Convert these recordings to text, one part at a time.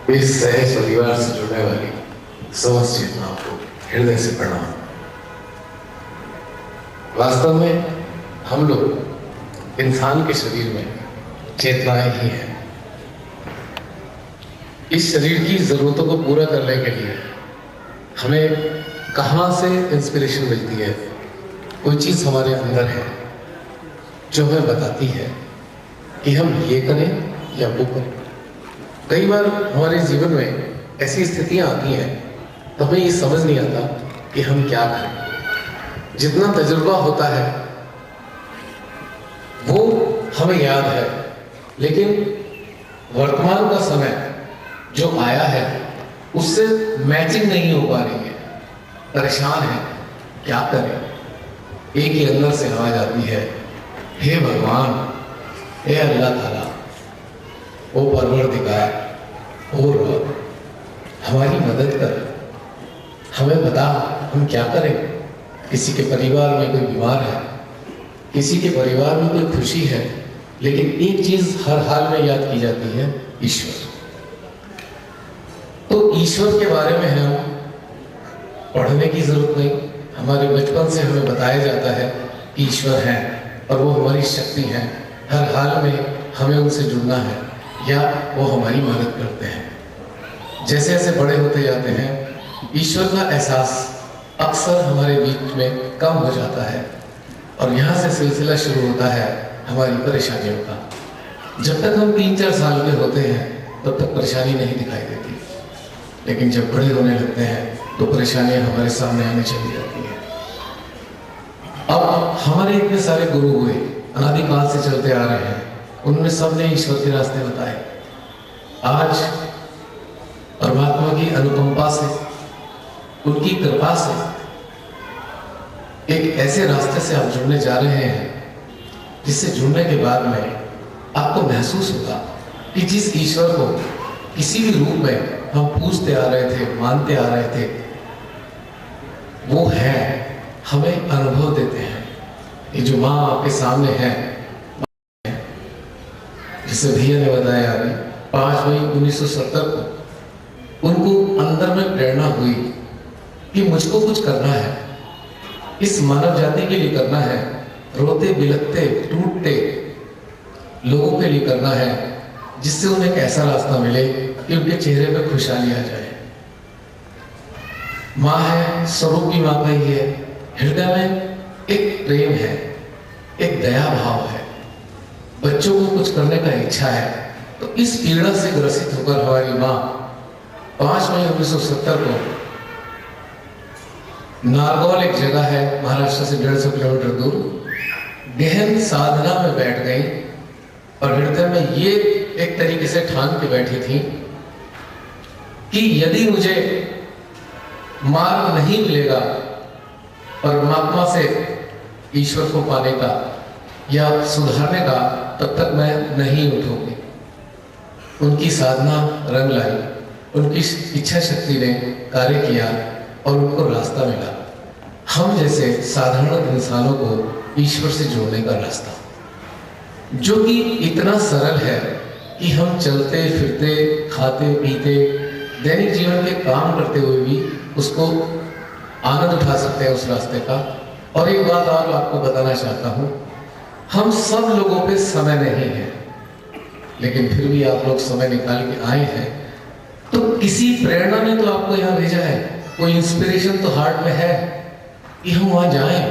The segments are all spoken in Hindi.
इस सहज परिवार से जुड़ने वाली समस्त चेतनाओं को हृदय से प्रणाम। वास्तव में हम लोग इंसान के शरीर में चेतनाएं ही हैं। इस शरीर की जरूरतों को पूरा करने के लिए हमें कहाँ से इंस्पिरेशन मिलती है? कोई चीज़ हमारे अंदर है जो हमें बताती है कि हम ये करें या वो करें। कई बार हमारे जीवन में ऐसी स्थितियां आती हैं तो हमें ये समझ नहीं आता कि हम क्या करें। जितना तजुर्बा होता है वो हमें याद है, लेकिन वर्तमान का समय जो आया है उससे मैचिंग नहीं हो पा रही है। परेशान है, क्या करें। एक ही अंदर से आवाज आती है, हे भगवान, हे अल्लाह ताला, ओ परवरदिगार, ओ रब, हमारी मदद कर, हमें बता हम क्या करें। किसी के परिवार में कोई बीमार है, किसी के परिवार में कोई खुशी है, लेकिन एक चीज हर हाल में याद की जाती है, ईश्वर। तो ईश्वर के बारे में हम पढ़ने की जरूरत नहीं। हमारे बचपन से हमें बताया जाता है कि ईश्वर है और वो हमारी शक्ति है। हर हाल में हमें उनसे जुड़ना है या वो हमारी मदद करते हैं। जैसे जैसे बड़े होते जाते हैं ईश्वर का एहसास अक्सर हमारे बीच में कम हो जाता है और यहाँ से सिलसिला शुरू होता है हमारी परेशानियों का। जब तक हम 3-4 साल के होते हैं तब तक परेशानी नहीं दिखाई देती, लेकिन जब बड़े होने लगते हैं तो परेशानियां हमारे सामने आने चली जाती हैं। अब हमारे इतने सारे गुरु हुए, अनादिकाल से चलते आ रहे हैं, उन्होंने सबने ईश्वर के रास्ते बताए। आज परमात्मा की अनुकंपा से, उनकी कृपा से एक ऐसे रास्ते से आप जुड़ने जा रहे हैं जिससे जुड़ने के बाद में आपको महसूस होगा कि जिस ईश्वर को किसी भी रूप में हम पूजते आ रहे थे, मानते आ रहे थे, वो है, हमें अनुभव देते हैं। ये जो माँ आपके सामने है, जिसे भैया ने बताया अभी 5 मई 1970 को उनको अंदर में प्रेरणा हुई कि मुझको कुछ करना है, इस मानव जाति के लिए करना है, रोते बिलखते टूटते लोगों के लिए करना है, जिससे उन्हें एक ऐसा रास्ता मिले कि उनके चेहरे पर खुशहाली आ जाए। माँ है, स्वरूप भी माँ का ही है। हृदय में एक प्रेम है, एक दया भाव है, बच्चों को कुछ करने का इच्छा है। तो इस पीड़ा से ग्रसित होकर हमारी माँ 5 मई 1970 को नारगौल एक जगह है महाराष्ट्र से 150 किलोमीटर दूर, गहन साधना में बैठ गई और हृदय में ये एक तरीके से ठान के बैठी थी कि यदि मुझे मार्ग नहीं मिलेगा परमात्मा से ईश्वर को पाने का या सुधारने का, तब तक मैं नहीं उठूंगी। उनकी साधना रंग लाई, उनकी इच्छा शक्ति ने कार्य किया और उनको रास्ता मिला। हम जैसे साधारण इंसानों को ईश्वर से जोड़ने का रास्ता, जो कि इतना सरल है कि हम चलते फिरते, खाते पीते, दैनिक जीवन के काम करते हुए भी उसको आनंद उठा सकते हैं उस रास्ते का। और एक बात और आपको बताना चाहता हूँ, हम सब लोगों पे समय नहीं है, लेकिन फिर भी आप लोग समय निकाल के आए हैं तो किसी प्रेरणा ने तो आपको यहाँ भेजा है, कोई इंस्पिरेशन तो हार्ट में है कि हम वहां जाएं।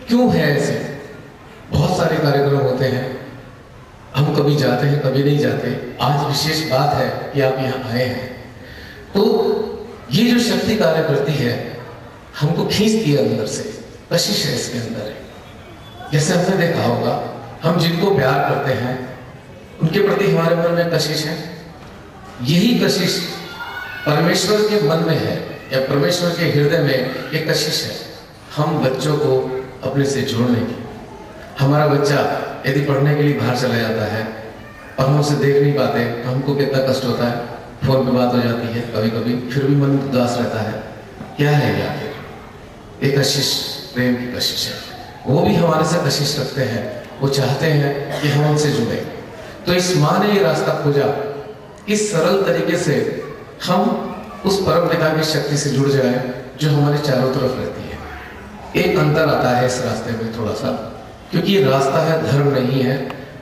क्यों है ऐसे? बहुत सारे कार्यक्रम होते हैं, हम कभी जाते हैं कभी नहीं जाते। आज विशेष बात है कि आप यहाँ आए हैं, तो ये जो शक्ति कार्य करती है हमको खींचती है अंदर से, कशिश है इसके अंदर है। जैसे हमने देखा होगा, हम जिनको प्यार करते हैं उनके प्रति हमारे मन में कशिश है। यही कशिश परमेश्वर के मन में है या परमेश्वर के हृदय में एक कशिश है हम बच्चों को अपने से जोड़ने की। हमारा बच्चा यदि पढ़ने के लिए बाहर चला जाता है और हम उसे देख नहीं पाते, हमको कितना कष्ट होता है। फोन पे बात हो जाती है कभी कभी, फिर भी मन उदास रहता है। क्या है यार? एक कशिश, प्रेम की कशिश है। वो भी हमारे से कशिश रखते हैं, वो चाहते हैं कि हम उनसे जुड़े। तो इस माँ ने ये रास्ता खोजा किस सरल तरीके से हम उस परम पिता की शक्ति से जुड़ जाए जो हमारे चारों तरफ रहती है। एक अंतर आता है इस रास्ते में थोड़ा सा, क्योंकि ये रास्ता है, धर्म नहीं है,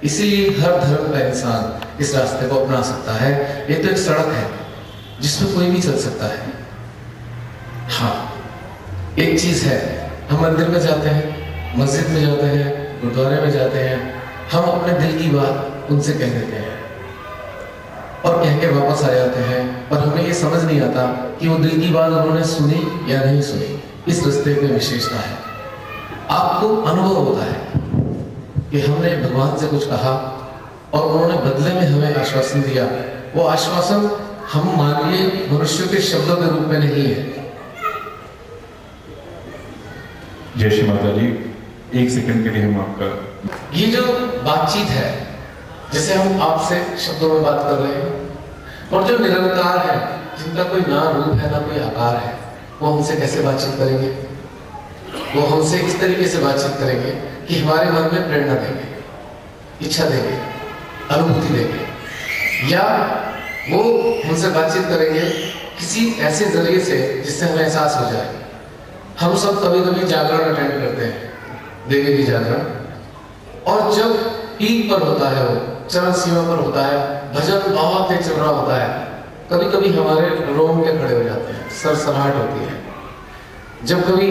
इसीलिए हर धर्म का इंसान इस रास्ते को अपना सकता है। ये तो एक सड़क है जिसमें कोई भी चल सकता है। हाँ, एक चीज है, हम मंदिर में जाते हैं, मस्जिद में जाते हैं, गुरुद्वारे में जाते हैं, हम अपने दिल की बात उनसे कह देते हैं और कह के वापस आ जाते हैं, पर हमें ये समझ नहीं आता कि वो दिल की बात उन्होंने सुनी या नहीं सुनी। इस रास्ते में विशेषता है, आपको अनुभव होता है कि हमने भगवान से कुछ कहा और उन्होंने बदले में हमें आश्वासन दिया। वो आश्वासन हम मानवीय मनुष्यों के शब्दों के रूप में नहीं है। जय श्री माता जी, एक सेकंड के लिए हम आपका, ये जो बातचीत है, जैसे हम आपसे शब्दों में बात कर रहे हैं, और जो निरंकार है, जिनका कोई ना रूप है ना कोई आकार है, वो हमसे कैसे बातचीत करेंगे? वो हमसे इस तरीके से बातचीत करेंगे कि हमारे मन में प्रेरणा देंगे, इच्छा देंगे, अनुभूति देंगे, या वो हमसे बातचीत करेंगे किसी ऐसे जरिए से जिससे हमें एहसास हो जाए। हम सब कभी कभी जागरण अटेंड करते हैं, देवी की जागरण, और जब पीक पर होता है, वो चरण सीमा पर होता है, भजन बहुत तेज चल रहा होता है, कभी कभी हमारे रोंगटे खड़े हो जाते हैं, सरसराहट होती है। जब कभी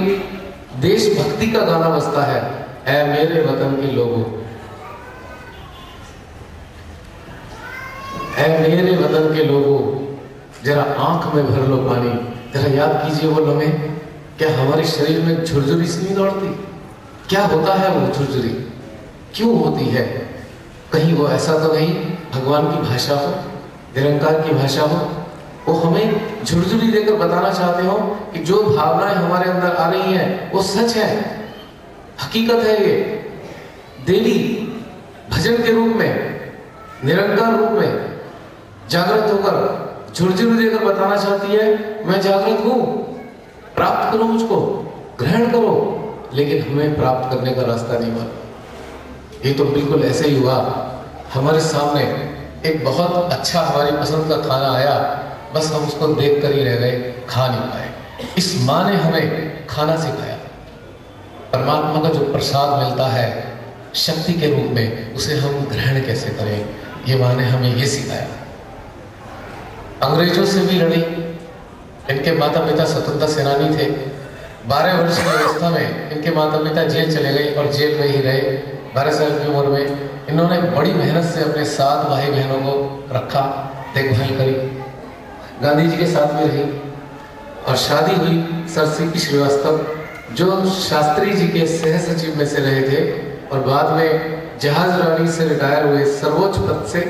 देशभक्ति का गाना बजता है, ऐ मेरे वतन के लोगों, ऐ मेरे वतन के लोगों, जरा आंख में भर लो पानी, जरा याद कीजिए वो लम्हे, क्या हमारे शरीर में झुरझुरी सी नहीं दौड़ती? क्या होता है वो झुरझुरी, क्यों होती है? कहीं वो ऐसा तो नहीं भगवान की भाषा हो, निरंकार की भाषा हो, वो हमें झुरझुरी देकर बताना चाहते हो कि जो भावनाएं हमारे अंदर आ रही हैं वो सच है, हकीकत है। ये देवी भजन के रूप में, निरंकार रूप में जागृत होकर झुरझुरी देकर बताना चाहती है, मैं जागृत हूं, प्राप्त करो मुझको, ग्रहण करो। लेकिन हमें प्राप्त करने का रास्ता नहीं मालूम। ये तो बिल्कुल ऐसे ही हुआ, हमारे सामने एक बहुत अच्छा हमारी पसंद का खाना आया, बस हम उसको देख कर ही रह गए, खा नहीं पाए। इस माँ ने हमें खाना सिखाया। परमात्मा का जो प्रसाद मिलता है शक्ति के रूप में, उसे हम ग्रहण कैसे करें, ये माँ ने हमें ये सिखाया। अंग्रेजों से भी लड़ी, इनके माता पिता स्वतंत्रता सेनानी थे। 12 वर्ष की अवस्था में इनके माता पिता जेल चले गए और जेल में ही रहे। 12 साल की उम्र में इन्होंने बड़ी मेहनत से अपने 7 भाई बहनों को रखा, देखभाल करी, गांधी जी के साथ में रही, और शादी हुई सर सीपी श्रीवास्तव, जो शास्त्री जी के सह सचिव में से रहे थे, और बाद में जहाज रानी से रिटायर हुए सर्वोच्च पद से,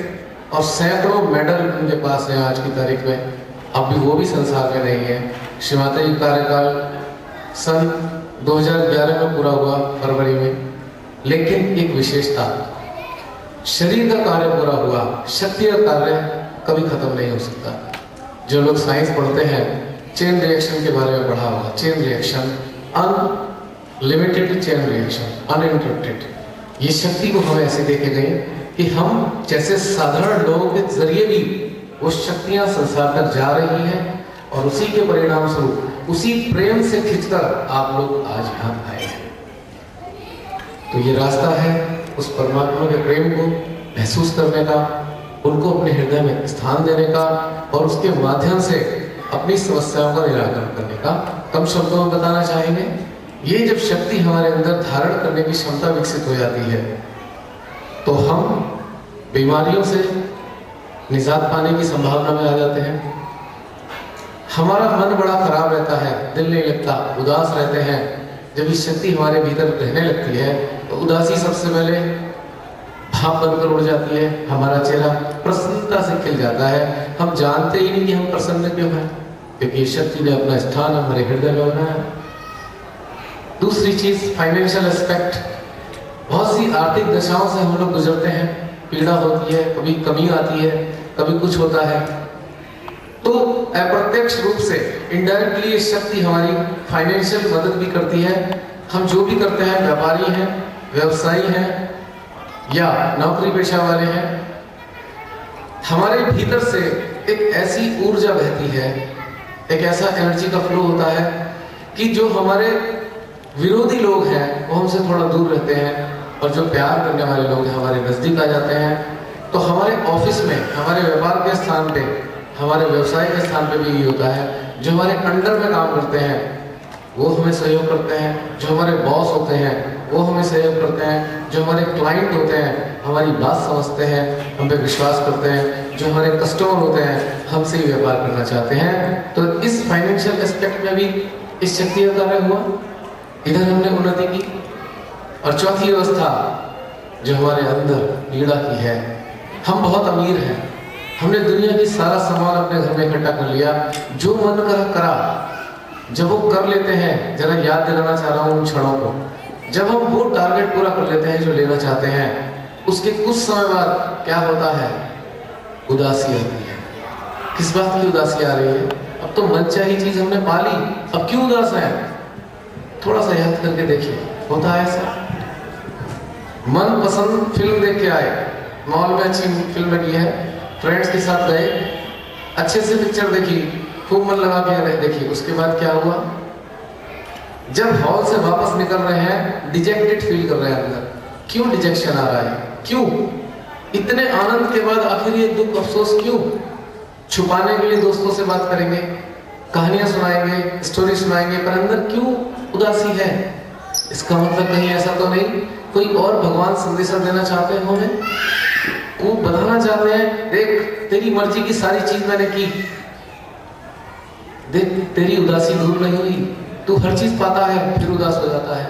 और सैकड़ों मेडल उनके पास है आज की तारीख में। अब भी वो भी संसार में नहीं है। श्री माता जी कार्यकाल सन 2011 में पूरा हुआ, फरवरी में। लेकिन एक विशेषता, शरीर का कार्य पूरा हुआ, शक्ति का कार्य कभी खत्म नहीं हो सकता। जो लोग साइंस पढ़ते हैं, चेन रिएक्शन के बारे में पढ़ा होगा। Chain reaction, unlimited chain reaction, uninterrupted. ये शक्ति को हमें ऐसे देखे गए कि हम जैसे साधारण लोगों के जरिए भी वो शक्तियां संसार तक जा रही हैं, और उसी के परिणाम स्वरूप, उसी प्रेम से खिंचकर आप लोग आज यहाँ आए हैं। तो ये रास्ता है उस परमात्मा के प्रेम को महसूस करने का, उनको अपने हृदय में स्थान देने का, और उसके माध्यम से अपनी समस्याओं का निराकरण करने का। कम शब्दों में बताना चाहेंगे, ये जब शक्ति हमारे अंदर धारण करने की क्षमता विकसित हो जाती है, तो हम बीमारियों से निजात पाने की संभावना में आ जाते हैं। हमारा मन बड़ा खराब रहता है, दिल नहीं लगता, उदास रहते हैं। जब ये शक्ति हमारे भीतर रहने लगती है तो उदासी सबसे पहले भाप बनकर उड़ जाती है, हमारा चेहरा प्रसन्नता से खिल जाता है। हम जानते ही नहीं कि हम प्रसन्न क्यों हैं, क्योंकि शक्ति ने अपना स्थान हमारे हृदय में बनाया है। दूसरी चीज, फाइनेंशियल एस्पेक्ट। बहुत सी आर्थिक दशाओं से हम लोग गुजरते हैं, पीड़ा होती है, कभी कमी आती है, कभी कुछ होता है, तो अप्रत्यक्ष रूप से इनडायरेक्टली ये शक्ति हमारी फाइनेंशियल मदद भी करती है। हम जो भी करते हैं, व्यापारी हैं, व्यवसायी हैं या नौकरी पेशा वाले हैं, हमारे भीतर से एक ऐसी ऊर्जा बहती है, एक ऐसा एनर्जी का फ्लो होता है कि जो हमारे विरोधी लोग हैं वो हमसे थोड़ा दूर रहते हैं, और जो प्यार करने वाले लोग हैं हमारे नजदीक आ जाते हैं। तो हमारे ऑफिस में, हमारे व्यापार के स्थान पे, हमारे व्यवसाय के स्थान पे भी ये होता है। जो हमारे अंडर में काम करते हैं वो हमें सहयोग करते हैं, जो हमारे बॉस होते हैं वो हमें सहयोग करते हैं, जो हमारे क्लाइंट होते हैं हमारी बात समझते हैं, हम पे विश्वास करते हैं, जो हमारे कस्टमर होते हैं हमसे ही व्यापार करना चाहते हैं। तो इस फाइनेंशियल एस्पेक्ट में भी इस शक्ति का कार्य हुआ, इधर हमने उन्नति की। और चौथी अवस्था जो हमारे अंदर पीड़ा की है, हम बहुत अमीर हैं, हमने दुनिया की सारा सामान अपने घर में इकट्ठा कर लिया, जो मन करा। जब वो कर लेते हैं, जरा याद दिलाना चाह रहा हूँ उन क्षणों को, जब हम वो टारगेट पूरा कर लेते हैं जो लेना चाहते हैं, उसके कुछ समय बाद क्या होता है, उदासी आती है। किस बात की उदासी आ रही है? अब तो मनचाही चीज हमने पा ली, अब क्यों उदास है? थोड़ा सा याद करके देखिए, होता है ऐसा। मन पसंद फिल्म देख के आए, मॉल में अच्छी फिल्म लगी है, फ्रेंड्स के साथ गए, अच्छे से पिक्चर देखी, खूब मन लगा के देखी, उसके बाद क्या हुआ? जब हॉल से वापस निकल रहे हैं डिजेक्टेड फील कर रहे हैं अंदर। क्यों डिजेक्शन आ रहा है? क्यों? इतने आनंद के बाद आखिर ये दुख अफसोस क्यों? छुपाने के लिए दोस्तों से बात करेंगे, कहानियां सुनाएंगे, स्टोरी सुनाएंगे, पर अंदर क्यों उदासी है? इसका मतलब कहीं ऐसा तो नहीं कोई और भगवान संदेशा देना चाहते हैं हमें, वो बताना चाहते हैं देख तेरी मर्जी की सारी चीज मैंने की, देख तेरी उदासी दूर नहीं हुई, तू हर चीज पाता है फिर उदास हो जाता है,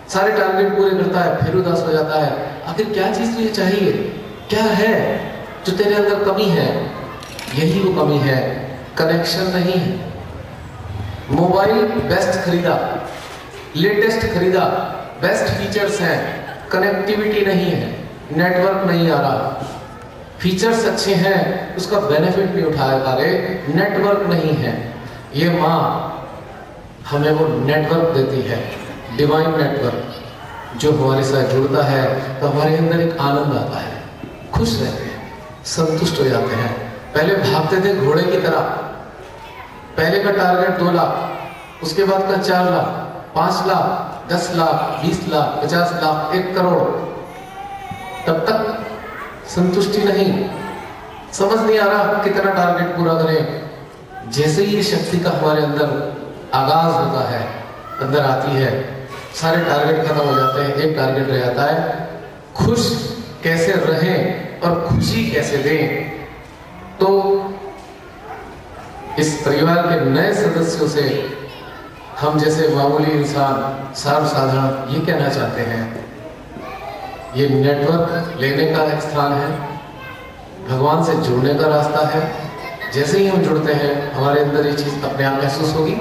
सारे टारगेट पूरे करता है फिर उदास हो जाता है। आखिर क्या चीज तुझे चाहिए? क्या है जो तेरे अंदर कमी है? यही वो कमी है, कनेक्शन नहीं है। मोबाइल बेस्ट खरीदा, लेटेस्ट खरीदा, बेस्ट फीचर्स हैं, कनेक्टिविटी नहीं है, नेटवर्क नहीं आ रहा। फीचर्स अच्छे हैं, उसका बेनिफिट नहीं उठा पा रहे, नेटवर्क नहीं है। ये माँ हमें वो नेटवर्क देती है, डिवाइन नेटवर्क, जो हमारे साथ जुड़ता है तो हमारे अंदर एक आनंद आता है, खुश रहते हैं, संतुष्ट हो जाते हैं। पहले भागते थे घोड़े की तरह, पहले का टारगेट 2 लाख, उसके बाद का 4 लाख, 5 लाख, 10 लाख, 20 लाख, 50 लाख, 1 करोड़, तब तक संतुष्टि नहीं, समझ नहीं आ रहा कितना टारगेट पूरा करें। जैसे ही ये शक्ति का हमारे अंदर आगाज होता है, अंदर आती है, सारे टारगेट खत्म हो जाते हैं, एक टारगेट रह जाता है, खुश कैसे रहें और खुशी कैसे दें। तो इस परिवार के नए सदस्यों से हम जैसे मामूली इंसान, सर्वसाधारण, ये कहना चाहते हैं, ये नेटवर्क लेने का एक स्थान है, भगवान से जुड़ने का रास्ता है। जैसे ही हम जुड़ते हैं हमारे अंदर ये चीज अपने आप महसूस होगी।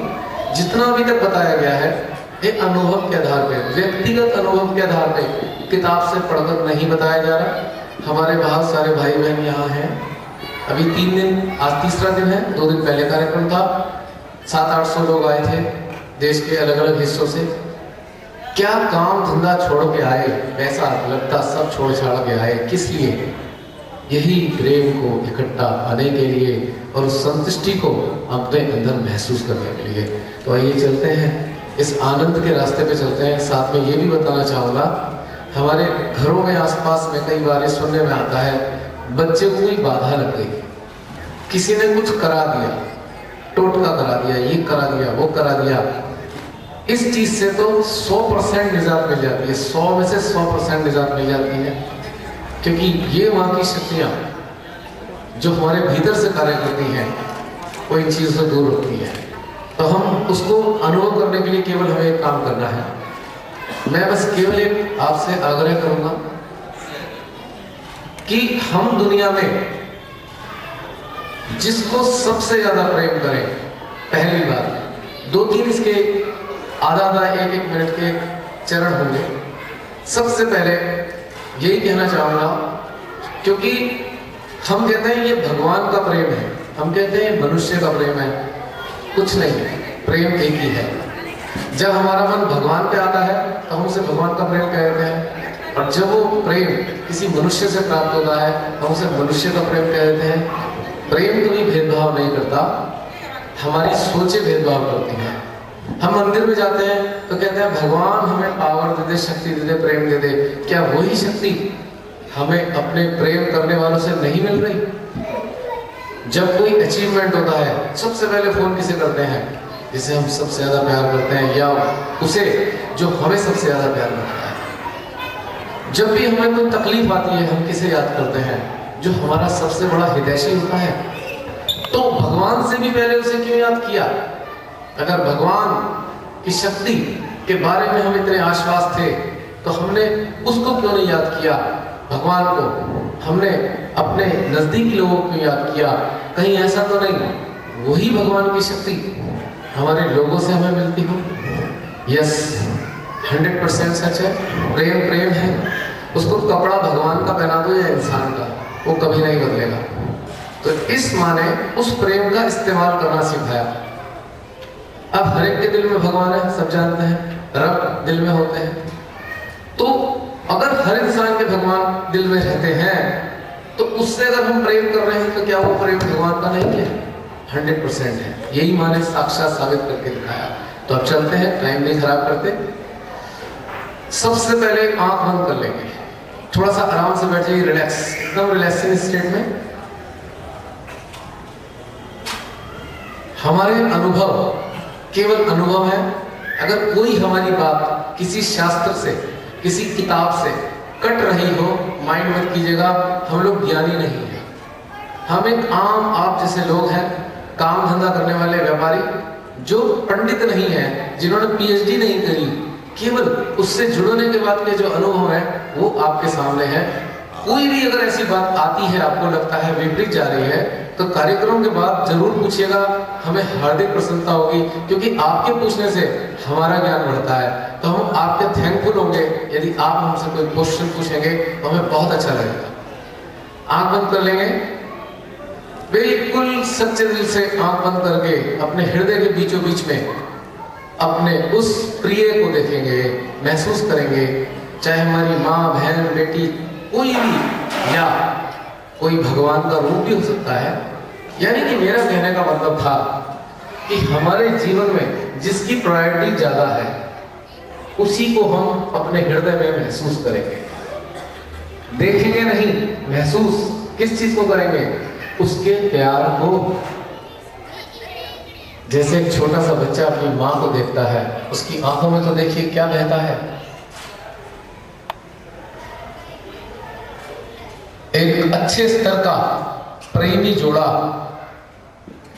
जितना अभी तक बताया गया है एक अनुभव के आधार पे, व्यक्तिगत अनुभव के आधार पे, किताब से पढ़कर नहीं बताया जा रहा। हमारे बहुत सारे भाई बहन यहाँ हैं, अभी 3 दिन, आज तीसरा दिन है, 2 दिन पहले कार्यक्रम था, 700-800 लोग आए थे देश के अलग अलग हिस्सों से। क्या काम धंधा छोड़ के आए, पैसा लगता सब छोड़ छाड़ के आए, किस लिए? यही प्रेम को इकट्ठा पाने के लिए और उस संतुष्टि को अपने अंदर महसूस करने के लिए। तो आइए चलते हैं, इस आनंद के रास्ते पे चलते हैं। साथ में ये भी बताना चाहूँगा, हमारे घरों में आसपास में कई बार ये सुनने में आता है, बच्चे को कोई बाधा लग गई, किसी ने कुछ करा दिया, टोटका करा दिया, ये करा दिया, वो करा दिया। इस चीज से तो 100% निजात मिल जाती है, 100 में से 100% निजात मिल जाती है, क्योंकि ये वहाँ की शक्तियाँ जो हमारे भीतर से कार्य करती हैं वो इन चीज़ों से दूर होती है। तो हम उसको अनुभव करने के लिए केवल हमें एक काम करना है। मैं बस केवल एक आपसे आग्रह करूंगा कि हम दुनिया में जिसको सबसे ज्यादा प्रेम करें, पहली बात 2-3 इसके आधा एक मिनट के चरण होंगे। सबसे पहले यही कहना चाहूंगा, क्योंकि हम कहते हैं ये भगवान का प्रेम है, हम कहते हैं मनुष्य का प्रेम है, कुछ नहीं है, प्रेम एक ही है। जब हमारा मन भगवान पे आता है तो हम उसे भगवान का प्रेम कहते हैं, और जब वो प्रेम किसी मनुष्य से प्राप्त होता है हम उसे मनुष्य का प्रेम कह देते हैं। प्रेम कभी भेदभाव नहीं करता, हमारी सोचें भेदभाव करती हैं। हम मंदिर में जाते हैं तो कहते हैं भगवान हमें पावर दे दे, शक्ति दे दे, प्रेम दे दे। क्या वही शक्ति हमें अपने प्रेम करने वालों से नहीं मिल रही? जब कोई अचीवमेंट होता है सबसे पहले फोन किसे करते हैं? जिसे हम सबसे ज्यादा प्यार करते हैं, या उसे जो हमें सबसे ज्यादा प्यार करता है। जब भी हमें कोई तकलीफ आती है हम किसे याद करते हैं? जो हमारा सबसे बड़ा हितैषी होता है। तो भगवान से भी पहले उसे क्यों याद किया? अगर भगवान की शक्ति के बारे में हम इतने आश्वास थे तो हमने उसको क्यों नहीं याद किया? भगवान को हमने अपने नजदीकी लोगों को याद किया। कहीं ऐसा तो नहीं वही भगवान की शक्ति हमारे लोगों से हमें मिलती हो? यस, 100% सच है। प्रेम प्रेम है। उसको कपड़ा भगवान का पहना दो या इंसान का, वो कभी नहीं बदलेगा। तो इस माने उस प्रेम का इस्तेमाल करना सिखाया। अब हर एक के दिल में भगवान है, सब जानते हैं, रब दिल में होते हैं। तो अगर हर इंसान के भगवान दिल में रहते हैं तो उससे अगर हम प्रेम कर रहे हैं तो क्या वो प्रेम भगवान का नहीं है? 100% है। यही माने साक्षात साबित करके दिखाया। तो अब चलते हैं, टाइम नहीं खराब करते। सबसे पहले आंख बंद कर लेंगे, थोड़ा सा आराम से बैठ जाइए, रिलैक्स, एकदम रिलैक्सिंग स्टेट में। हमारे अनुभव केवल अनुभव है। अगर कोई हमारी बात किसी शास्त्र से, किसी किताब से कट रही हो, माइंड मत कीजिएगा, हम लोग ज्ञानी नहीं है। हम एक आम आप जैसे लोग हैं, काम धंधा करने वाले व्यापारी, जो पंडित नहीं है, जिन्होंने पीएचडी नहीं करी, केवल उससे जुड़ने के बाद के जो अनुभव है वो आपके सामने है। कोई भी अगर ऐसी बात आती है, आपको लगता है विपरीत जा रही है, तो कार्यक्रम के बाद जरूर पूछिएगा, हमें हार्दिक प्रसन्नता होगी, क्योंकि आपके पूछने से हमारा ज्ञान बढ़ता है। तो हम आपके थैंकफुल होंगे यदि आप हमसे कोई क्वेश्चन पूछेंगे, तो हमें बहुत अच्छा लगेगा। आंख बंद कर लेंगे, बिल्कुल सच्चे दिल से आंख बंद करके अपने हृदय के बीचों बीच में अपने उस प्रिय को देखेंगे, महसूस करेंगे, चाहे हमारी माँ, बहन, बेटी, कोई भी, या कोई भगवान का रूप भी हो सकता है। यानी कि मेरा कहने का मतलब था कि हमारे जीवन में जिसकी प्रायोरिटी ज्यादा है उसी को हम अपने हृदय में महसूस करेंगे। देखेंगे नहीं, महसूस किस चीज को करेंगे? उसके प्यार को। जैसे एक छोटा सा बच्चा अपनी माँ को देखता है, उसकी आंखों में तो देखिए क्या बहता है। एक अच्छे स्तर का प्रेमी जोड़ा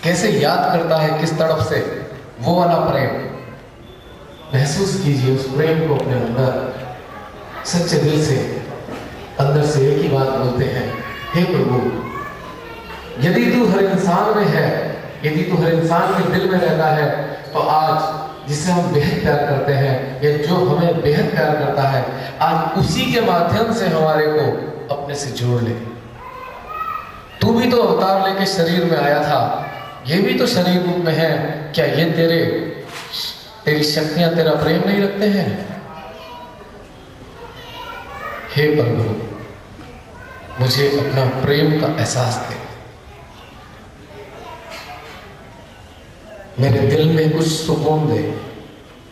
कैसे याद करता है, किस तरफ से, वो वाला प्रेम महसूस कीजिए। उस प्रेम को अपने अंदर सच्चे दिल से, अंदर से एक ही बात बोलते हैं, हे प्रभु, यदि तू हर इंसान में है, यदि तू हर इंसान के दिल में रहता है, तो आज जिसे हम बेहद प्यार करते हैं, या जो हमें बेहद प्यार करता है, आज उसी के माध्यम से हमारे को अपने से जोड़ ले। तू भी तो अवतार लेके शरीर में आया था, ये भी तो शरीर रूप में है। क्या ये तेरी शक्तियां तेरा प्रेम नहीं रखते हैं? हे प्रभु, मुझे अपना प्रेम का एहसास दे। मेरे दिल में कुछ सुकून दे,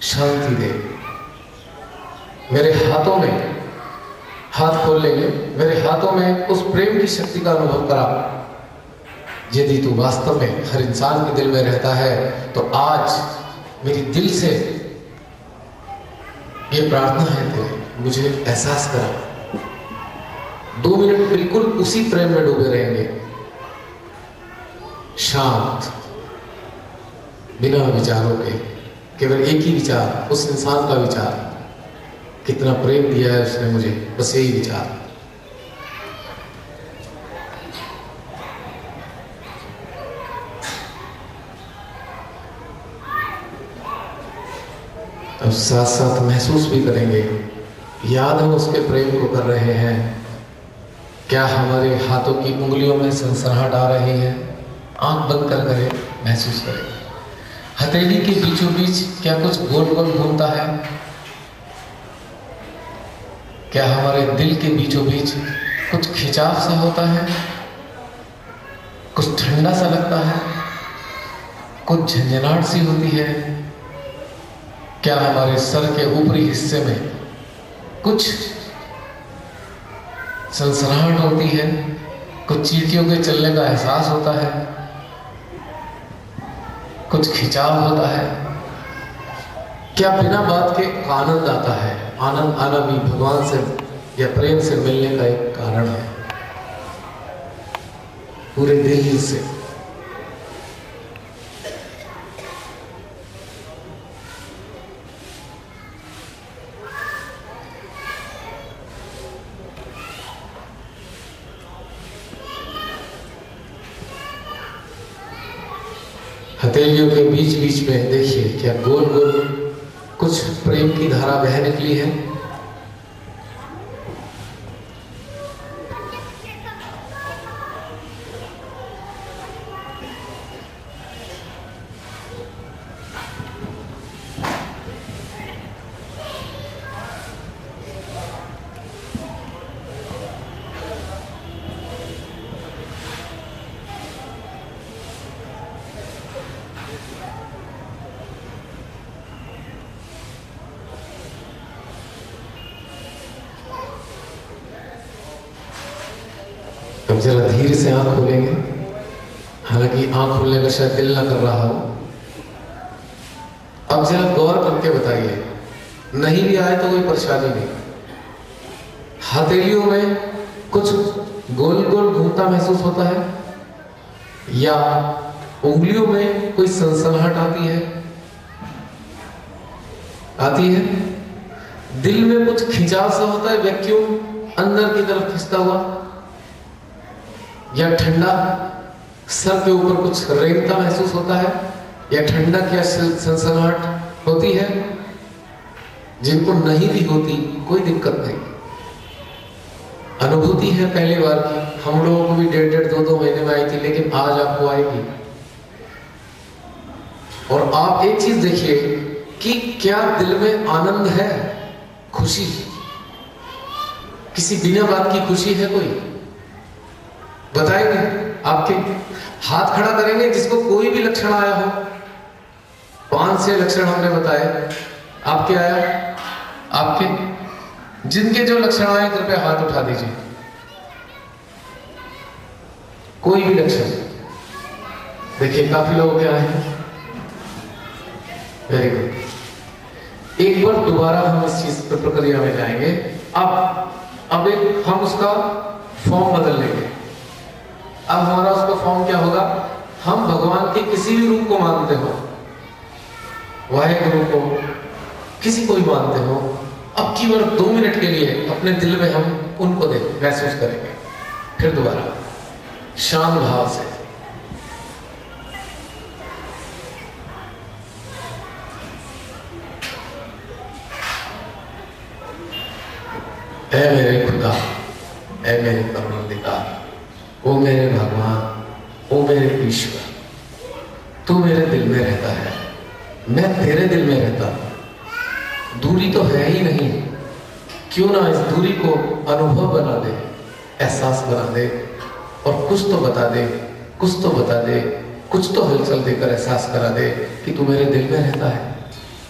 शांति दे। मेरे हाथों में, हाथ खोल लेंगे, मेरे हाथों में उस प्रेम की शक्ति का अनुभव करा। यदि तू वास्तव में हर इंसान के दिल में रहता है तो आज मेरी दिल से ये प्रार्थना है तेरे, मुझे एहसास करा। 2 मिनट बिल्कुल उसी प्रेम में डूबे रहेंगे, शांत, बिना विचारों के, केवल एक ही विचार, उस इंसान का विचार, कितना प्रेम दिया है उसने मुझे, बस यही विचार। अब साथ साथ महसूस भी करेंगे, याद हम उसके प्रेम को कर रहे हैं। क्या हमारे हाथों की उंगलियों में सनसनाहट आ रही है? आंख बंद कर करें, महसूस करें। हथेली के बीचों बीच क्या कुछ गोल गोल घूमता है? क्या हमारे दिल के बीचों बीच कुछ खिंचाव सा होता है, कुछ ठंडा सा लगता है, कुछ झंझनाहट सी होती है? क्या हमारे सर के ऊपरी हिस्से में कुछ सनसनाहट होती है, कुछ चींटियों के चलने का एहसास होता है, कुछ खिंचाव होता है? क्या बिना बात के आनंद आता है? आनंद आना भी भगवान से या प्रेम से मिलने का एक कारण है, पूरे दिल से। हथेलियों के बीच बीच में देखिए, क्या गोल गोल कुछ प्रेम की धारा बह निकली है। अब जरा धीरे से आंख खोलेंगे, हालांकि आंख खोलने का शायद दिल ना कर रहा हो। अब जरा गौर करके बताइए, नहीं भी आए तो कोई परेशानी नहीं। हथेलियों में कुछ गोल गोल घूमता महसूस होता है, या उंगलियों में कोई सनसनाहट आती है? आती है। दिल में कुछ खिंचाव सा होता है, वैक्यूम अंदर की तरफ खिंचता हुआ, या ठंडा सर के ऊपर कुछ रेंगता महसूस होता है, या ठंडा क्या सनसनाहट होती है? जिनको नहीं भी होती कोई दिक्कत नहीं, अनुभूति है पहली बार की। हम लोगों को भी 1.5-2 महीने में आई थी, लेकिन आज आपको आएगी। और आप एक चीज देखिए कि क्या दिल में आनंद है, खुशी, किसी बिना बात की खुशी है? कोई बताएंगे? आपके हाथ खड़ा करेंगे जिसको कोई भी लक्षण आया हो। 5-6 लक्षण हमने बताए, आपके आया? आपके जिनके जो लक्षण आए कृपया हाथ उठा दीजिए। कोई भी लक्षण देखिए, काफी लोग क्या है। Very good. एक बार दोबारा हम इस चीज पर प्रक्रिया में जाएंगे। अब एक हम उसका फॉर्म बदल लेंगे। अब हमारा उसका फॉर्म क्या होगा? हम भगवान के किसी भी रूप को मानते हो, वाहेगुरु को, किसी को भी मानते हो, अब की बार 2 मिनट के लिए अपने दिल में हम उनको महसूस करेंगे। फिर दोबारा शांत भाव से। ऐ मेरे खुदा, ऐ मेरे परवरदिगार, ओ मेरे भगवान, ओ मेरे ईश्वर, तू मेरे दिल में रहता है, मैं तेरे दिल में रहता हूं। दूरी तो है ही नहीं, क्यों ना इस दूरी को अनुभव बना दे, एहसास बना दे, और कुछ तो बता दे, कुछ तो बता दे, कुछ तो हलचल देकर एहसास करा दे कि तू मेरे दिल में रहता है,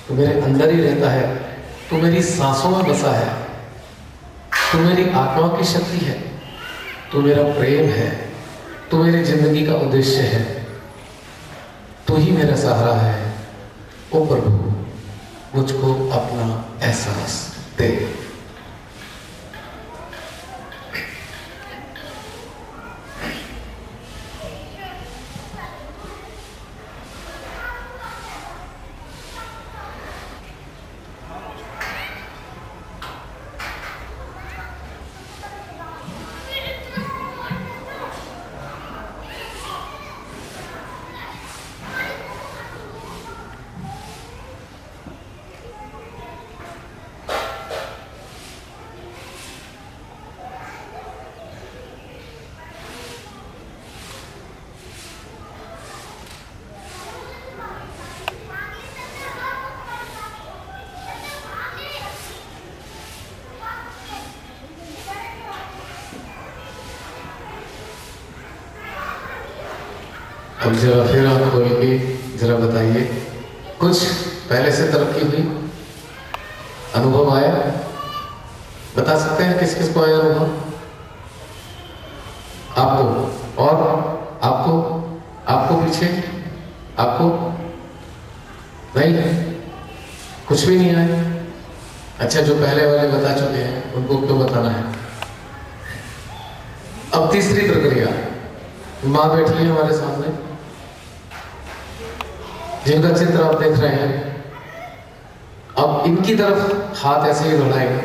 तू मेरे अंदर ही रहता है, तू मेरी सांसों में बसा है, तू मेरी आत्मा की शक्ति है, तू मेरा प्रेम है, तू मेरी जिंदगी का उद्देश्य है, तू ही मेरा सहारा है। ओ प्रभु, मुझको अपना एहसास दे। अब जरा फिर आप खोल के जरा बताइए, कुछ पहले से तरक्की हुई, अनुभव आया? बता सकते हैं किस किस को आया अनुभव? आपको, और आपको, आपको पीछे, आपको नहीं, कुछ भी नहीं आया? अच्छा, जो पहले वाले बता चुके हैं उनको क्यों बताना है? अब तीसरी प्रक्रिया, माँ बैठी है हमारे सामने, जिनका चित्र आप देख रहे हैं। अब इनकी तरफ हाथ ऐसे ही बढ़ाएंगे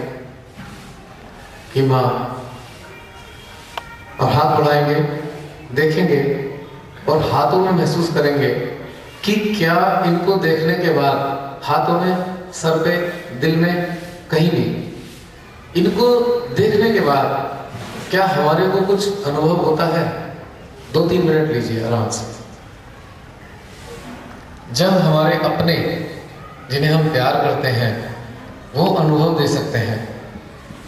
कि माँ, और हाथ बढ़ाएंगे, देखेंगे और हाथों में महसूस करेंगे कि क्या इनको देखने के बाद हाथों में, सर पे, दिल में, कहीं भी इनको देखने के बाद क्या हमारे को कुछ अनुभव होता है? 2-3 मिनट लीजिए आराम से। जब हमारे अपने, जिन्हें हम प्यार करते हैं, वो अनुभव दे सकते हैं,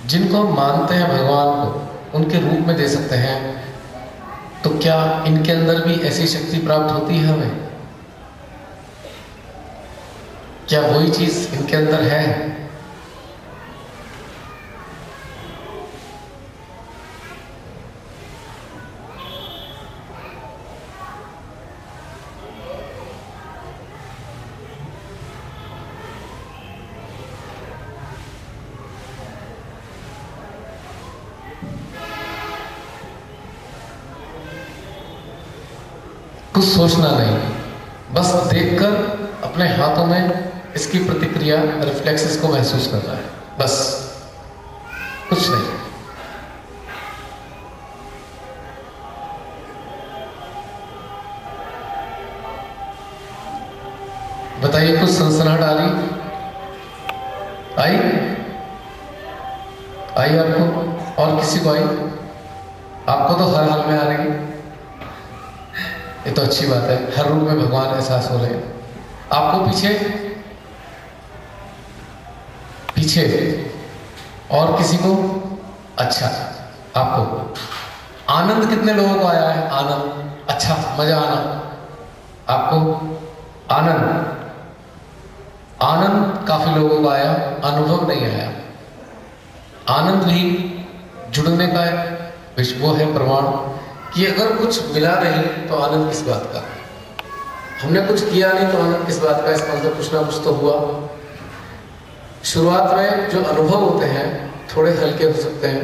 जिनको हम मानते हैं भगवान को, उनके रूप में दे सकते हैं, तो क्या इनके अंदर भी ऐसी शक्ति प्राप्त होती है हमें? क्या वही चीज इनके अंदर है? कुछ सोचना नहीं, बस देखकर अपने हाथों में इसकी प्रतिक्रिया, रिफ्लेक्सेस को महसूस करना है, बस, कुछ नहीं। बताइए, कुछ सनसनाहट आ रही? आई? आई आपको? और किसी को आई? आपको तो हर हाल में आ रही है, ये तो अच्छी बात है, हर रूप में भगवान एहसास हो रहे हैं। आपको पीछे, पीछे, और किसी को? अच्छा, आपको आनंद कितने लोगों को आया है? आनंद, अच्छा, मजा आना। आपको आनंद, आनंद काफी लोगों को आया, अनुभव नहीं आया। आनंद भी जुड़ने का वो है प्रमाण कि अगर कुछ मिला नहीं तो आनंद किस बात का? हमने कुछ किया नहीं तो आनंद किस बात का? इसका मतलब कुछ ना कुछ तो हुआ। शुरुआत में जो अनुभव होते हैं थोड़े हल्के हो सकते हैं,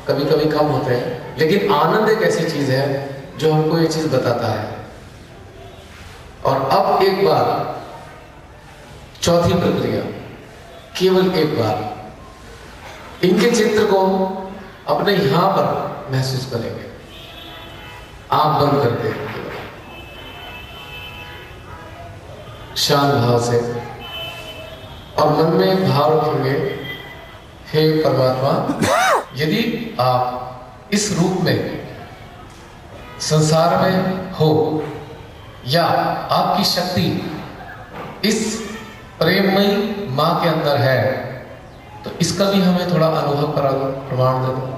कभी कभी कम होते हैं, लेकिन आनंद एक ऐसी चीज है जो हमको ये चीज बताता है। और अब एक बार, चौथी प्रक्रिया, केवल एक बार इनके चित्र को अपने यहां पर महसूस करेंगे, आंख बंद करके, शांत भाव से, और मन में एक भाव रखेंगे, हे परमात्मा, यदि आप इस रूप में संसार में हो, या आपकी शक्ति इस प्रेममयी मां के अंदर है, तो इसका भी हमें थोड़ा अनुभव करा दो, प्रमाण दे दो।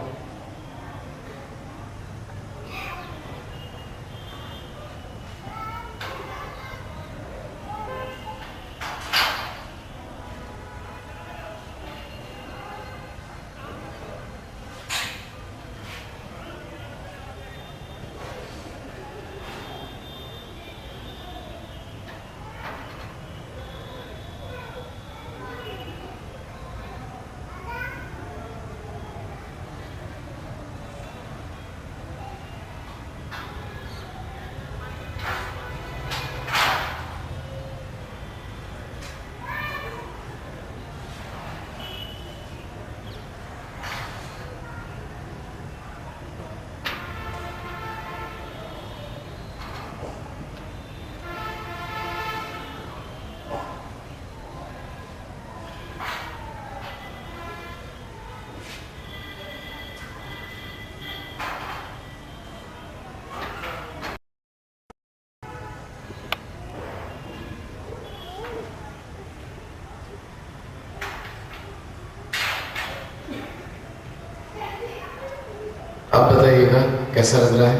आप बताइएगा कैसा लग रहा है?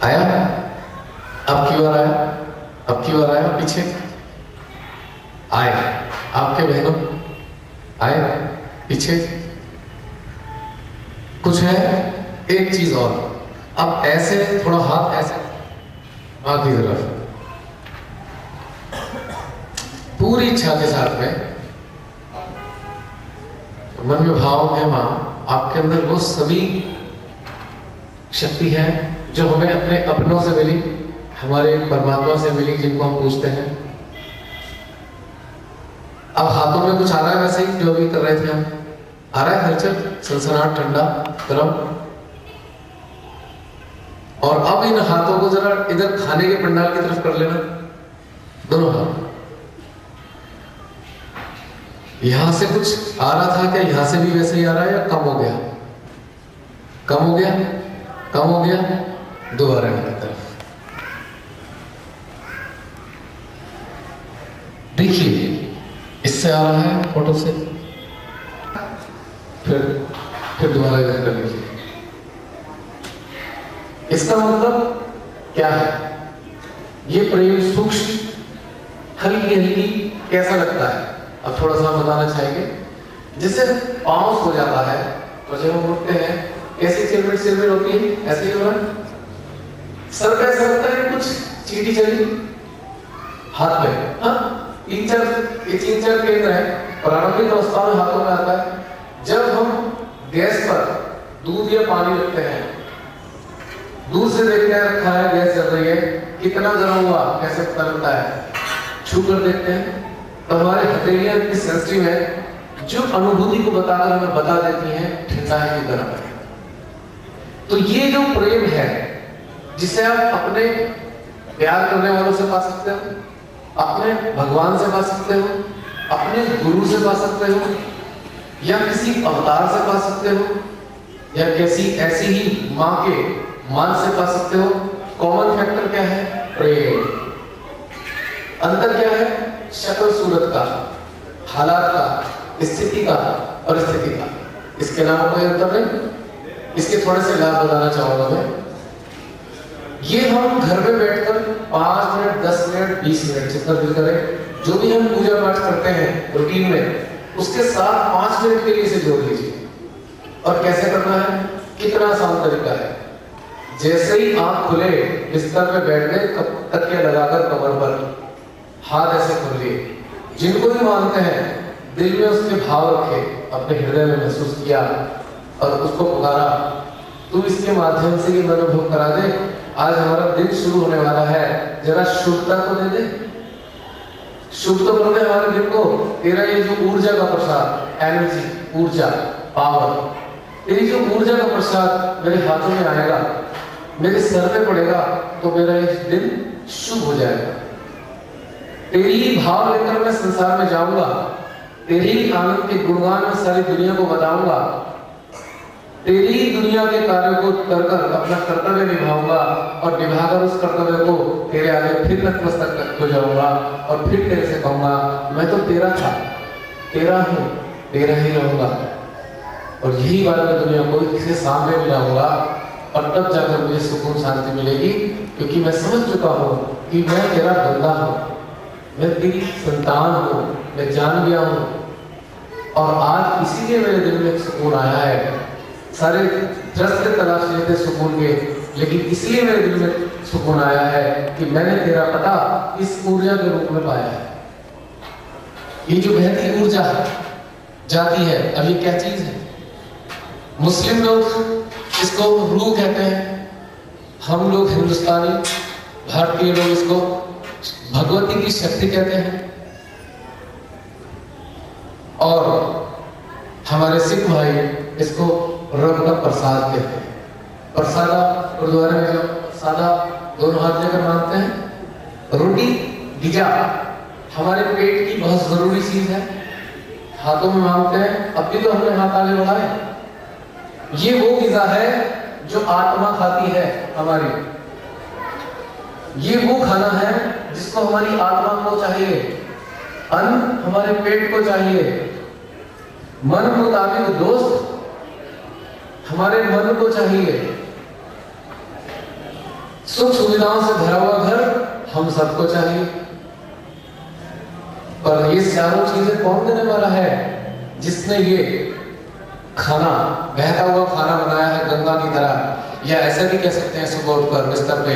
आया? पीछे आए, आपके बहनों आए पीछे। कुछ है, एक चीज और, अब ऐसे थोड़ा हाथ ऐसे मां की तरफ, पूरी इच्छा के साथ में मन में भाव है मां, आपके अंदर वो सभी शक्ति है जो हमें अपने अपनों से मिली, हमारे परमात्मा से मिली, जिनको हम पूछते हैं। अब हाथों में कुछ आ रहा है वैसे ही जो अभी कर रहे थे हम, आ रहा है हलचल, सनसनाहट, ठंडा गर्म। और अब इन हाथों को जरा इधर खाने के पंडाल की तरफ कर लेना, दोनों हाथ। यहां से कुछ आ रहा था क्या? यहां से भी वैसे ही आ रहा है या कम हो गया? कम हो गया, कम हो गया। दोबारा की तरफ देखिए, इससे आ रहा है फोटो से, फिर दोबारा इधर कर लीजिए। इसका मतलब क्या है? ये प्रयोग सूक्ष्म, हल्की हल्की कैसा लगता है? अब थोड़ा सा बताना चाहेंगे। जिससे पाउस हो जाता है और जब हम उठते हैं कैसी चिरमिट होती है, ऐसे ही हो रहा है। सर पे ऐसा लगता है कुछ चींटी चली हाथ में। हाँ, तीन चार केंद्र है, प्रारंभिक अवस्था में हाथों में आता है। जब हम गैस पर दूध या पानी रखते हैं, दूर से देखते हैं रखा है, गैस जल रही है, कितना गर्म हुआ कैसे पता लगता है? छू कर देखते हैं तो हमारे हथेलियां इतनी सेंसिटिव है, जो अनुभूति को बताकर हमें बता देती हैं ठंडा है कि गर्म है। तो ये जो प्रेम है, जिसे आप अपने प्यार करने वालों से पा सकते हो, अपने भगवान से पा सकते हो, अपने गुरु से पा सकते हो, या किसी अवतार से पा सकते हो, या किसी ऐसी ही मां के मान से पा सकते हो। कॉमन फैक्टर क्या है? प्रेम। अंतर क्या है? शक्ल सूरत का, हालात का, स्थिति का, परिस्थिति का। इसके अलावा कोई अंतर नहीं। इसके थोड़े से लाभ बताना चाहूंगा मैं। ये हम घर में बैठकर 5 मिनट, 10 मिनट, 20 मिनट जितना दिल करे, जो भी हम पूजा पाठ करते हैं रूटीन में, उसके साथ 5 मिनट के लिए इसे जोड़ लीजिए। और कैसे करना है? कितना आसान तरीका है। जैसे ही आंख खुले, बिस्तर पे बैठ गए, तकिया लगाकर कमर पर हाथ ऐसे खोल लिए। जिनको भी मानते हैं दिल में उसके भाव रखे, अपने हृदय में महसूस किया और उसको पुकारा, तू इसके माध्यम से ये अनुभव करा दे, आज हमारा दिन शुरू होने वाला है, जरा शुभता को दे दे। शुभ तो कर दे हमारे दिन को। तेरा ये जो ऊर्जा का प्रसाद, एनर्जी, ऊर्जा, पावर, तेरी जो ऊर्जा का प्रसाद मेरे हाथों में आएगा, मेरे सर पे पड़ेगा, तो मेरा ये दिन शुभ हो जाएगा। तेरी ही भाव लेकर मैं संसार में जाऊंगा, तेरी ही आनंद के गुणगान में सारी दुनिया को बताऊंगा, तेरी ही दुनिया के कार्यों को कर अपना कर्तव्य निभाऊंगा, और निभाकर उस कर्तव्य को तेरे आगे फिर नतमस्तक हो जाऊंगा, और फिर तेरे से कहूंगा मैं तो तेरा था, तेरा हूं, तेरा ही रहूंगा। और यही बात मैं दुनिया को इसके सामने मिलाऊंगा, और तब जाकर मुझे सुकून शांति मिलेगी, क्योंकि मैं समझ चुका हूं कि मैं तेरा बंदा हूं, मैं तेरी संतान हूं, मैं जान गया हूं। और आज इसीलिए मेरे दिल में सुकून आया है। सारे रास्ते तलाश लिए थे सुकून के, लेकिन इसलिए मेरे दिल में सुकून आया है कि मैंने तेरा पता इस ऊर्जा के रूप में पाया है। ये जो बहती ऊर्जा जाती है, अब ये क्या चीज है? मुस्लिम लोग इसको रूह कहते हैं, हम लोग हिंदुस्तानी भारतीय लोग इसको भगवती की शक्ति कहते हैं, और हमारे सिख भाई इसको रब का प्रसाद कहते हैं। प्रसादा गुरुद्वारे में जो सादा दोनों हाथ लेकर मांगते हैं। रोटी गिजा हमारे पेट की बहुत जरूरी चीज है, हाथों में मांगते हैं। अब भी तो हमने हाथ आगे बढ़ाए। ये वो गिजा है जो आत्मा खाती है हमारी, ये वो खाना है जिसको हमारी आत्मा को चाहिए, अन्न हमारे पेट को चाहिए। मन मुताबिक दोस्त हमारे मन को चाहिए। सुख सुविधाओं से भरा हुआ घर हम सबको चाहिए। पर ये चारों चीजें कौन देने वाला है? जिसने ये खाना, बहता हुआ खाना बनाया है गंगा की तरह, या ऐसे भी कह सकते हैं सुबह उठकर बिस्तर पे।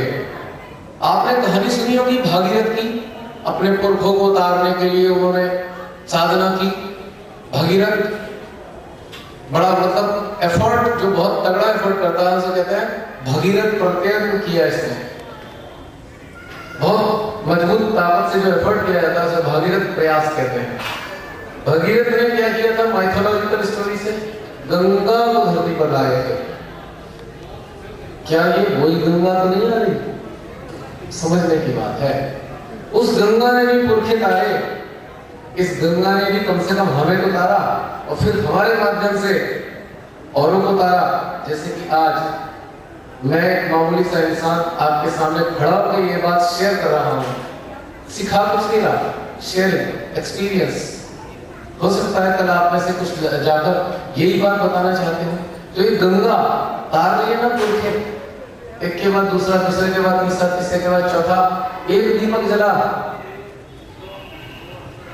आपने कहानी सुनी होगी भागीरथ की, अपने पुरखों को उतारने के लिए उन्होंने साधना की। भागीरथ बड़ा मतलब एफर्ट, जो बहुत तगड़ा एफर्ट करता है उसे कहते हैं भगीरथ प्रत्यय किया इसने। बहुत मजबूत ताकत से जो एफर्ट किया जाता है उसे भागीरथ प्रयास कहते हैं। भगीरथ ने क्या किया था? माइथोलॉजिकल स्टोरी से गंगा को धरती पर लाए थे। क्या ये वही गंगा तो नहीं आ रही? समझने की बात है। उस गंगा ने भी पुरखे तारे, इस गंगा ने भी कम से कम हमें तो तारा, और फिर हमारे माध्यम से औरों को तारा। जैसे कि आज मैं एक मामूली सा इंसान आपके सामने खड़ा होकर ये बात शेयर कर रहा हूँ, सिखा कुछ नहीं रहा, शेयरिंग एक्सपीरियंस। हो सकता है कल आप में से कुछ जाकर यही बात बताना चाहते हो। तो ये गंगा तार रही है ना पुरखे, एक के बाद दूसरा, दूसरे के बाद तीसरा, तीसरे के बाद चौथा। एक दीपक जला,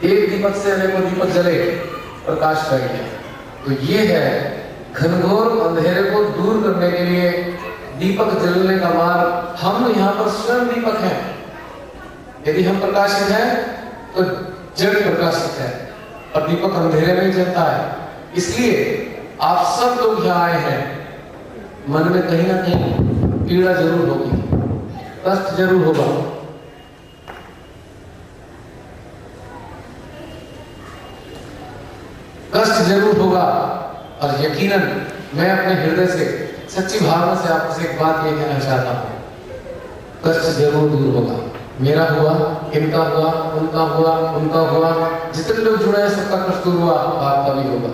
एक दीपक से अनेकों दीपक जले, प्रकाश कर गया। तो ये है घनघोर अंधेरे को दूर करने के लिए दीपक जलने का मार्ग। हम यहाँ पर स्वयं दीपक हैं। यदि हम प्रकाशित हैं तो जड़ प्रकाशित है, और दीपक अंधेरे में जलता है। इसलिए आप सब लोग यहाँ आए हैं, मन में कहीं ना कहीं पीड़ा जरूर होगी, कष्ट जरूर होगा। कष्ट जरूर होगा, और यकीनन मैं अपने हृदय से, सच्ची भावना से आपसे एक बात ये कहना चाहता हूँ, कष्ट जरूर दूर होगा। मेरा हुआ, इनका हुआ, उनका हुआ, उनका हुआ, जितने लोग जुड़े हैं सबका कष्ट दूर हुआ, आपका भी होगा।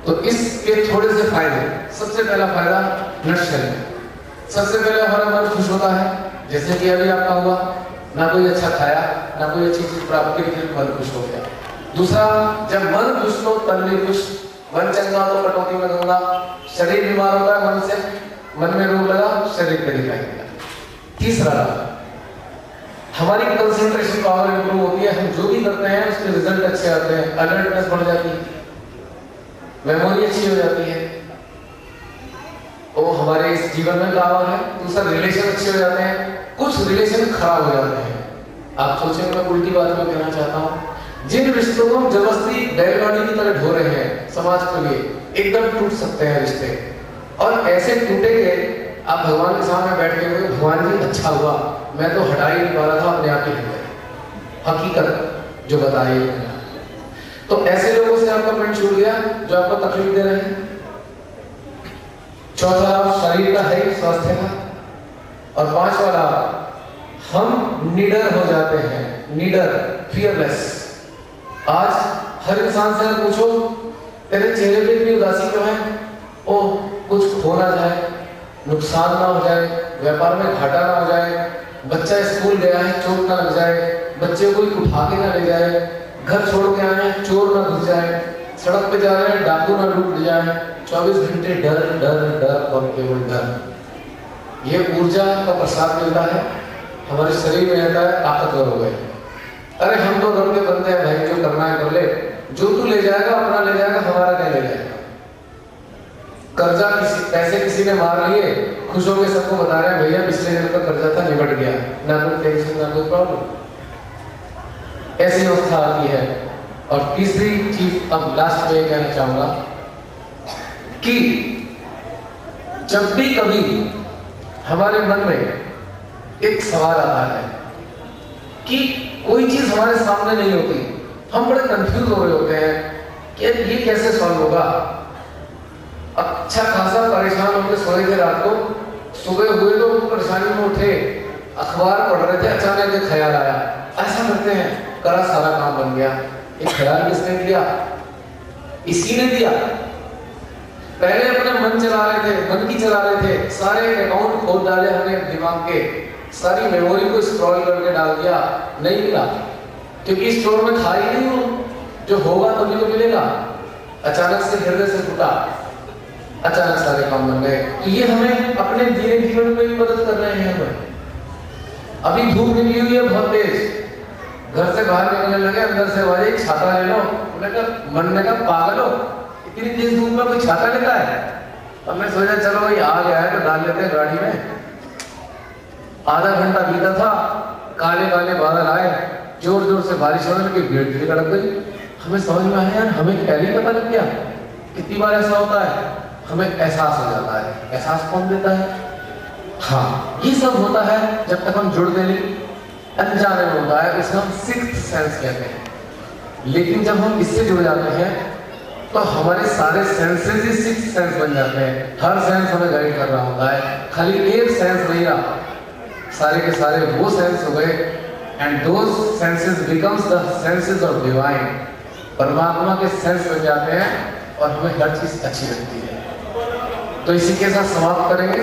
तो इसके थोड़े से फायदे। सबसे पहला फायदा नश्वर है। सबसे पहले हमारा मन खुश होता है, जैसे कि अभी आपका हुआ, ना कोई अच्छा खाया, ना कोई अच्छी चीज प्राप्त की, फिर मन खुश हो गया। दूसरा, जब मन खुश हो तन भी खुश, मन चंगा तो कटौती में गंगा। शरीर बीमार होता है मन से, मन में रोग लगा, शरीर पे दिखाई देगा। तीसरा, हमारी कंसंट्रेशन पावर इंप्रूव होती है। हम जो भी करते हैं उसके रिजल्ट अच्छे आते हैं, अलर्टनेस बढ़ जाती है, मेमोरी अच्छी हो जाती है, वो हमारे इस जीवन में काम है। दूसरा, रिलेशन अच्छे हो जाते हैं, कुछ रिलेशन खराब हो जाते हैं। आप सोचेंगे मैं उल्टी बात में कहना चाहता हूँ, जिन रिश्तों को हम जबरदस्ती बैलगाड़ी की तरह ढो रहे हैं समाज के लिए, एकदम टूट सकते हैं रिश्ते। और ऐसे टूटेंगे, आप भगवान के सामने बैठ के बोले भगवान जी अच्छा हुआ, मैं तो हटा ही नहीं पा रहा था अपने आप ही हकीकत जो बताई। तो ऐसे लोगों से आपका पेट छूट गया जो आपको तकलीफ दे रहे हैं। चौथा लाभ शरीर का है, स्वास्थ्य का। और पांचवा लाभ, हम निडर हो जाते हैं, निडर, फियरलेस। आज हर इंसान से पूछो तेरे चेहरे पे इतनी उदासी क्यों है? ओ कुछ खो ना जाए, नुकसान ना हो जाए, व्यापार में घाटा ना हो जाए, बच्चा स्कूल गया है चोट ना लग जाए, बच्चे कोई उठा के ना ले जाए, घर छोड़ के आए हैं चोर ना घुस जाए, सड़क पे जा रहे हैं डाकू ना लूट जाए। 24 घंटे डर डर डर और केवल डर। ये ऊर्जा का प्रसाद मिलता है, हमारे शरीर में रहता है, ताकतवर हो गए। अरे हम तो रब के बनते हैं भाई, जो करना है कर ले, जो तू ले जाएगा अपना ले जाएगा, हमारा क्या ले जाएगा। कर्जा पैसे किसी ने मार लिए, खुश होकर सबको बता रहे हैं भैया पिछले दिन का कर्जा था निपट गया, ना कोई टेंशन ना कोई प्रॉब्लम। ऐसी अवस्था आती है। और तीसरी चीज अब लास्ट में कहना चाहूंगा कि जब भी कभी हमारे मन में एक सवाल आता है कि कोई चीज हमारे सामने नहीं होती, हम बड़े कंफ्यूज हो रहे होते हैं कि ये कैसे सॉल्व होगा। अच्छा खासा परेशान होकर सोए थे रात को, सुबह हुए तो परेशानी में उठे, अखबार पढ़ रहे थे, अचानक एक ख्याल आया। ऐसा करते हैं, करा सारा काम बन गया। एक ख्याल किसने दिया? इसी ने दिया। पहले अपने मन चला रहे थे, मन की चला रहे थे, सारे अकाउंट खोल डाले हमने दिमाग के, सारी मेमोरी को स्क्रॉल करके डाल दिया, नहीं मिला क्योंकि स्टोर में था ही नहीं वो, जो होगा तभी तो मिलेगा। अचानक से हृदय से टूटा, अचानक सारे काम बन गए। तो ये हमें अपने धीरे जीवन में भी मदद कर रहे हैं। हमें अभी धूप निकली हुई है बहुत तेज, घर से बाहर निकलने लगे, अंदर से भाई छाता ले लो। मैंने कहा मन ने कहा पागल हो, इतनी तेज धूप में कोई छाता लेता है? हमने सोचा चलो भाई आ गया है तो डाल लेते हैं गाड़ी में। आधा घंटा बीता था, काले काले बादल आए, जोर जोर से बारिश होने लगी, भीड़ भीड़ कड़क गई। हमें समझ में आया यार हमें पहले ही पता लग गया। कितनी बार ऐसा होता है, हमें एहसास हो जाता है। एहसास कौन देता है? हाँ, ये सब होता है जब तक हम जुड़ते नहीं, अनजाने में होता है, इसे हम सिक्स्थ सेंस कहते हैं। लेकिन जब हम इससे जुड़ जाते हैं तो हमारे सारे सेंसेस ही सिक्स्थ सेंस बन जाते हैं। हर सेंस हमें गाइड कर रहा होता है, खाली एक सेंस नहीं रहा, सारे के सारे वो सेंस हो गए। And those senses becomes the senses of divine. परमात्मा के सेंस बन जाते हैं और हमें हर चीज अच्छी लगती है। तो इसी के साथ समाप्त करेंगे।